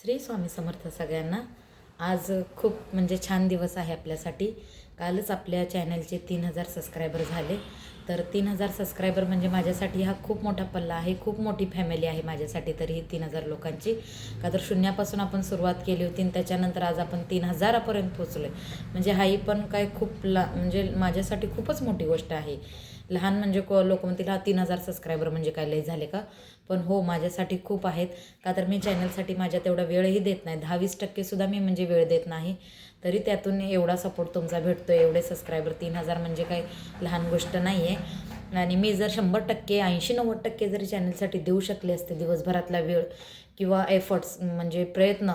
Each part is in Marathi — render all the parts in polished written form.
श्री स्वामी समर्थ सगळ्यांना. आज खूप म्हणजे छान दिवस आहे आपल्यासाठी. कालच आपल्या चॅनलचे 3000 सबस्क्रायबर झाले. तर 3000 सबस्क्रायबर म्हणजे माझ्यासाठी हा खूप मोठा पल्ला आहे, खूप मोठी फॅमिली आहे माझ्यासाठी. तरी ही 3000 लोकांची, का तर शून्यापासून आपण सुरुवात केली होती आणि त्याच्यानंतर आज आपण 3000पर्यंत पोचलो आहे. म्हणजे हाही पण काय खूप म्हणजे माझ्यासाठी खूपच मोठी गोष्ट आहे. लहान म्हणजे लोक म्हणतील हा 3000 सबस्क्रायबर म्हणजे काय लय झाले का, पण हो माझ्यासाठी खूप आहेत. का तर मी चॅनलसाठी माझ्या तेवढा वेळही देत नाही. 10-20% सुद्धा मी म्हणजे वेळ देत नाही. तरी त्यातून एवढा सपोर्ट तुमचा भेटतो. एवढे सबस्क्रायबर 3000 म्हणजे काही लहान गोष्ट नाही आहे. आणि मी जर 100%, 80-90% जरी चॅनलसाठी देऊ शकले असते दिवसभरातला वेळ किंवा एफर्ट्स म्हणजे प्रयत्न,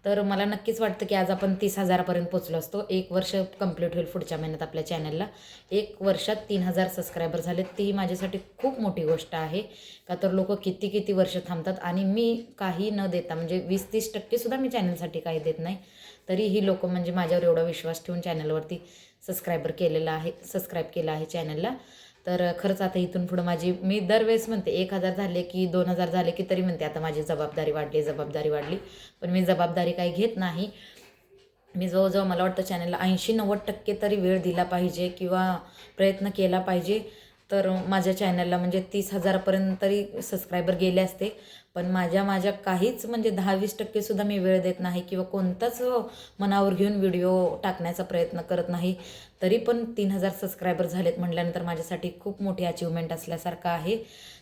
तर मला नक्कीच वाटतं की आज आपण 30,000पर्यंत पोचलो असतो. 1 वर्ष कंप्लीट होईल पुढच्या महिन्यात आपल्या चॅनलला. 1 वर्षात 3000 सबस्क्रायबर झाले, ती माझ्यासाठी खूप मोठी गोष्ट आहे. का तर लोक किती किती वर्ष थांबतात आणि मी काही न देता म्हणजे 20-30% सुद्धा मी चॅनलसाठी काही देत नाही. तरी ही लोक म्हणजे माझ्यावर एवढा विश्वास ठेवून चॅनलवरती सबस्क्राईब केलं आहे चॅनलला. तर खरंच आता इथून पुढं मी दरवेळेस म्हणते 1000 झाले की 2000 झाले की तरी म्हणते आता माझी जबाबदारी वाढली. पण मी जबाबदारी काही घेत नाही. मी जवळजवळ मला वाटतं चॅनलला 80-90% तरी वेळ दिला पाहिजे किंवा प्रयत्न केला पाहिजे. तर माझ्या चॅनलला म्हणजे 30,000पर्यंत तरी सबस्क्रायबर गेले असते. पण माझ्या काहीच म्हणजे 10-20% सुद्धा मी वेळ देत नाही किंवा कोणताच मनावर घेऊन व्हिडिओ टाकण्याचा प्रयत्न करत नाही. तरी पण 3000 सबस्क्रायबर झालेत म्हटल्यानंतर माझ्यासाठी खूप मोठी अचिव्हमेंट असल्यासारखं आहे.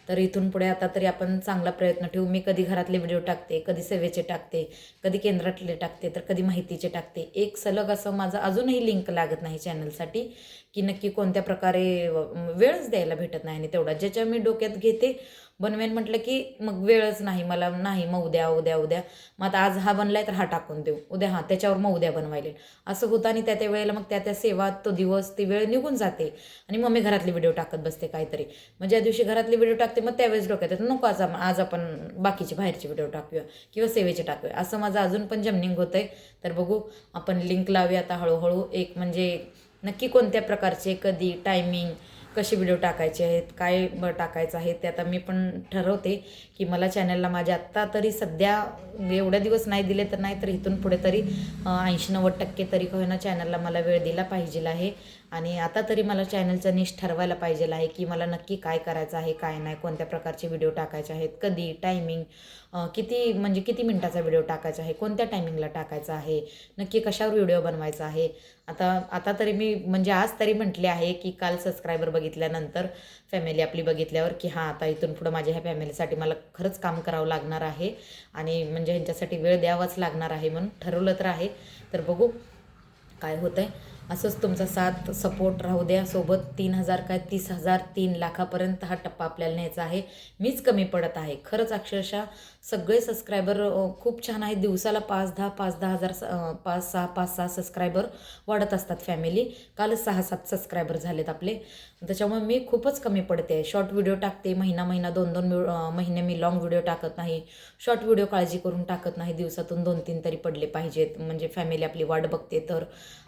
तर इथून पुढे आता तरी आपण चांगला प्रयत्न ठेवू. मी कधी घरातले व्हिडिओ टाकते, कधी सेवेचे टाकते, कधी केंद्रातले टाकते, तर कधी माहितीचे टाकते. एक सलग असं माझं अजूनही लिंक लागत नाही चॅनलसाठी की नक्की कोणत्या प्रकारे वेळच द्यायला भेटत नाही. आणि तेवढा ज्याच्या मी डोक्यात घेते बनवेन म्हटलं की मग वेळच नाही मला, नाही मग उद्या उद्या उद्या, मग आता आज हा बनलाय तर हा टाकून देऊ, उद्या हा त्याच्यावर मग उद्या बनवायला असं होतं. आणि त्या वेळेला मग त्या सेवा तो दिवस ती वेळ निघून जाते आणि मग मी घरातले व्हिडिओ टाकत बसते काहीतरी. मग ज्या दिवशी घरातले व्हिडिओ टाकते मग त्यावेळेस डोक्यात येतं नको आज आपण बाकीचे बाहेरचे व्हिडिओ टाकूया किंवा सेवेचे टाकूया, असं माझं अजून पण जमनिंग होतं आहे. तर बघू आपण लिंक लावूया आता हळूहळू. एक म्हणजे नक्की कोणत्या प्रकारचे, कधी, टायमिंग, कसे व्हिडिओ टाकायचे आहेत, काय टाकायचं आहे ते आता मी पण ठरवते. की मला चॅनलला माझ्या आत्ता तरी सध्या एवढ्या दिवस नाही दिले तर नाही तर इथून पुढे तरी 80-90% तरी का होईना चॅनलला मला वेळ दिला पाहिजे आहे. आणि आता तरी मला चॅनलचं निश ठरवायला पाहिजे आहे की मला नक्की काय करायचं आहे, काय नाही, कोणत्या प्रकारचे व्हिडिओ टाकायचे आहेत, कधी, टायमिंग, किती मिनटाचा व्हिडिओ टाकायचा आहे, कोणत्या टायमिंगला टाकायचा आहे, नक्की कशावर व्हिडिओ बनवायचा आहे. आता तरी मी म्हणजे आज तरी म्हटले आहे की काल सबस्क्रायबर बघितल्यानंतर, फॅमिली आपली बघितल्यावर, की हां आता इथून पुढं माझ्या ह्या फॅमिलीसाठी मला खरंच काम करावं लागणार आहे आणि म्हणजे ह्यांच्यासाठी वेळ द्यावाच लागणार आहे म्हणून ठरवलं तर आहे. तर बघू काय होतं आहे. असंच तुमचा साथ सपोर्ट राहू द्या सोबत. 3000 काय 30,000, 3 लाखापर्यंत हा टप्पा आपल्याला न्यायचा आहे. मीच कमी पडत आहे खरंच. अक्षरशः सगळे सबस्क्रायबर खूप छान आहेत. दिवसाला 5-10 हजार 5-6 सबस्क्रायबर वाढत असतात फॅमिली. कालच 6-7 सबस्क्रायबर झालेत आपले. त्याच्यामुळे मी खूपच कमी पडते आहे. शॉर्ट व्हिडिओ टाकते महिना 2-2 महिने मी लाँग व्हिडिओ टाकत नाही. शॉर्ट व्हिडिओ काळजी करून टाकत नाही. दिवसातून 2-3 तरी पडले पाहिजेत म्हणजे फॅमिली आपली वाट बघते. तर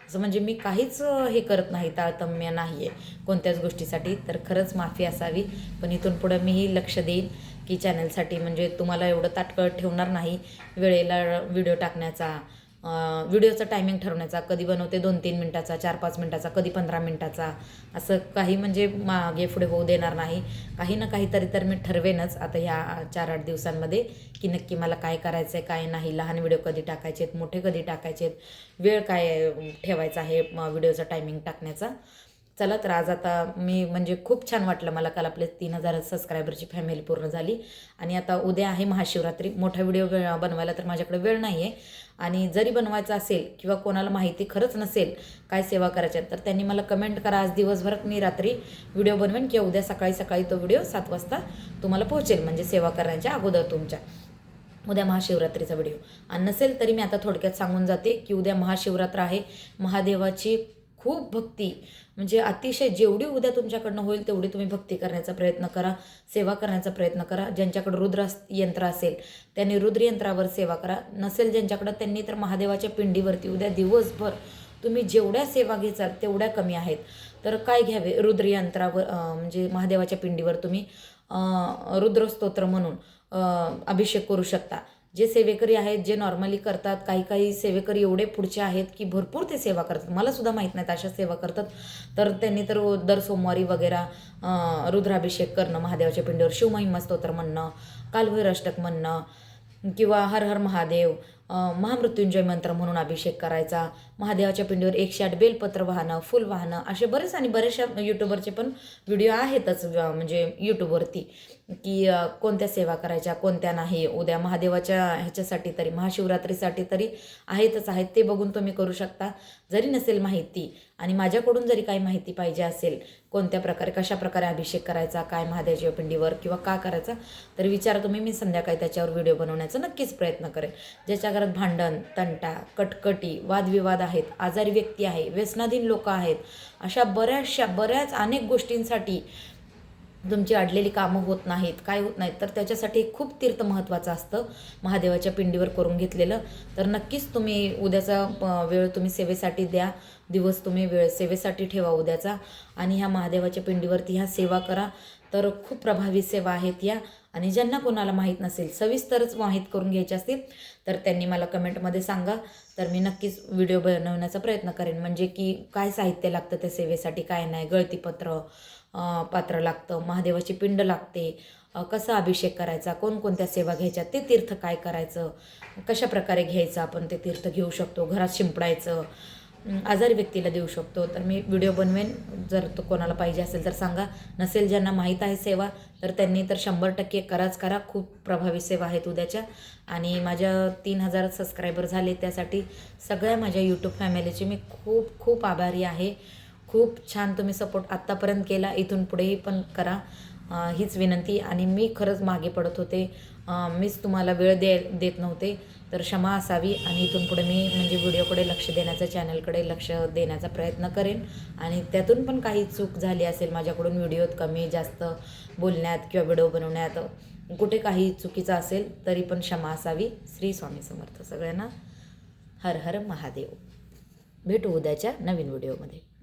असं म्हणजे मी काहीच हे करत नाही, तारतम्य नाही आहे कोणत्याच गोष्टीसाठी. तर खरंच माफी असावी. पण इथून पुढं मीही लक्ष देईन की चॅनलसाठी म्हणजे तुम्हाला एवढं ताटकळत ठेवणार नाही. वेळेला व्हिडिओ टाकण्याचा, व्हिडिओचा टायमिंग ठरवण्याचा, कधी बनवते 2-3 मिनटाचा, 4-5 मिनटाचा, कधी 15 मिनटाचा, असं काही म्हणजे मागे पुढे होऊ देणार नाही. काही ना काहीतरी तर मी ठरवेनच आता ह्या 4-8 दिवसांमध्ये की नक्की मला काय करायचं आहे, काय नाही. लहान व्हिडिओ कधी टाकायचे आहेत, मोठे कधी टाकायचे आहेत, वेळ काय ठेवायचा आहे व्हिडिओचा टायमिंग टाकण्याचा. चला तर आज आता मी म्हणजे खूप छान वाटलं मला. काल आपले 3000 सबस्क्रायबरची फॅमिली पूर्ण झाली. आणि आता उद्या आहे महाशिवरात्री. मोठा व्हिडिओ बनवायला तर माझ्याकडे वेळ नाही आहे. आणि जरी बनवायचं असेल किंवा कोणाला माहिती खरंच नसेल काय सेवा करायच्या तर त्यांनी मला कमेंट करा. आज दिवसभरात मी रात्री व्हिडिओ बनवेन किंवा उद्या सकाळी तो व्हिडिओ 7 वाजता तुम्हाला पोहोचेल म्हणजे सेवा करण्याच्या अगोदर तुमच्या. उद्या महाशिवरात्रीचा व्हिडिओ. आणि नसेल तरी मी आता थोडक्यात सांगून जाते की उद्या महाशिवरात्र आहे. महादेवाची खूप भक्ती म्हणजे अतिशय जेवढी उद्या तुमच्याकडनं होईल तेवढी तुम्ही भक्ती करण्याचा प्रयत्न करा, सेवा करण्याचा प्रयत्न करा. ज्यांच्याकडे यंत्र असेल त्यांनी रुद्रयंत्रावर सेवा करा. नसेल ज्यांच्याकडं त्यांनी तर महादेवाच्या पिंडीवरती उद्या दिवसभर तुम्ही जेवढ्या सेवा घेचाल तेवढ्या कमी आहेत. तर काय घ्यावे, रुद्रयंत्रावर म्हणजे महादेवाच्या पिंडीवर तुम्ही रुद्रस्तोत्र म्हणून अभिषेक करू शकता. जे सेवेकरी आहेत, जे नॉर्मली करतात, काही काही सेवेकरी एवढे पुढचे आहेत की भरपूर ते सेवा करतात. मला सुद्धा माहीत नाहीत अशा सेवा करतात. तर त्यांनी तर दर सोमवारी वगैरे रुद्राभिषेक करणं, महादेवाच्या पिंडीवर शिवमहिमा स्तोत्र म्हणणं, कालभैरव अष्टक म्हणणं किंवा हर हर महादेव, महामृत्युंजय मंत्र म्हणून अभिषेक करायचा, महादेवाच्या पिंडीवर 108 बेलपत्र वाहणं, फुल वाहणं, असे बरेच आणि बऱ्याचशा यूट्यूबरचे पण व्हिडिओ आहेतच म्हणजे यूट्यूबवरती की कोणत्या सेवा करायच्या, कोणत्या नाही. उद्या महादेवाच्या ह्याच्यासाठी तरी, महाशिवरात्रीसाठी तरी आहेतच आहेत, ते बघून तुम्ही करू शकता. जरी नसेल माहिती आणि माझ्याकडून जरी काही माहिती पाहिजे असेल, कोणत्या प्रकारे कशा प्रकारे अभिषेक करायचा, काय महादेवाच्या पिंडीवर किंवा का करायचा, तर विचारा तुम्ही. मी संध्याकाळी त्याच्यावर व्हिडिओ बनवण्याचा नक्कीच प्रयत्न करेन. ज्याच्या घरात भांडण, तंटा, कटकटी, वादविवाद आहेत, आजारी व्यक्ती आहे, व्यसनाधीन लोक आहेत, अशा बऱ्याच अनेक गोष्टींसाठी तुमची अडलेली कामं होत नाहीत, काय होत नाहीत, तर त्याच्यासाठी खूप तीर्थ महत्त्वाचं असतं महादेवाच्या पिंडीवर करून घेतलेलं. तर नक्कीच तुम्ही उद्याचा वेळ तुम्ही सेवेसाठी द्या, दिवस तुम्ही वेळ सेवेसाठी ठेवा उद्याचा आणि ह्या महादेवाच्या पिंडीवरती ह्या सेवा करा. तर खूप प्रभावी सेवा आहेत या. आणि ज्यांना कोणाला माहीत नसेल, सविस्तरच माहीत करून घ्यायचे असतील, तर त्यांनी मला कमेंटमध्ये सांगा. तर मी नक्कीच व्हिडिओ बनवण्याचा प्रयत्न करेन. म्हणजे की काय साहित्य लागतं त्या सेवेसाठी, काय नाही, गळतीपत्र पात्र लागतं, महादेवाची पिंड लागते, कसा अभिषेक करायचा, कोणकोणत्या सेवा घ्यायच्या, ते तीर्थ काय करायचं, कशा प्रकारे घ्यायचं, आपण ते तीर्थ घेऊ शकतो, घरात शिंपडायचं, आजारी व्यक्तीला देऊ शकतो. तर मी व्हिडिओ बनवेन. जर तो कोणाला पाहिजे असेल तर सांगा. नसेल ज्यांना माहीत आहे सेवा, तर त्यांनी तर 100% करा. खूप प्रभावी सेवा आहेत उद्याच्या. आणि माझ्या 3000 सबस्क्रायबर झाले, त्यासाठी सगळ्या माझ्या यूट्यूब फॅमिलीचे मी खूप खूप आभारी आहे. खूप छान तुम्ही सपोर्ट आत्तापर्यंत केला, इथून पुढेही पण करा, हीच विनंती. आणि मी खरंच मागे पडत होते, मीच तुम्हाला वेळ देत नव्हते, तर क्षमा असावी. आणि इथून पुढे मी म्हणजे व्हिडिओकडे लक्ष देण्याचा, चॅनलकडे लक्ष देण्याचा प्रयत्न करेन. आणि त्यातून पण काही चूक झाली असेल माझ्याकडून, व्हिडिओत कमी जास्त बोलण्यात किंवा व्हिडिओ बनवण्यात कुठे काही चुकीचं असेल तरी पण क्षमा असावी. श्री स्वामी समर्थ. सगळ्यांना हर हर महादेव. भेटू उद्याच्या नवीन व्हिडिओमध्ये.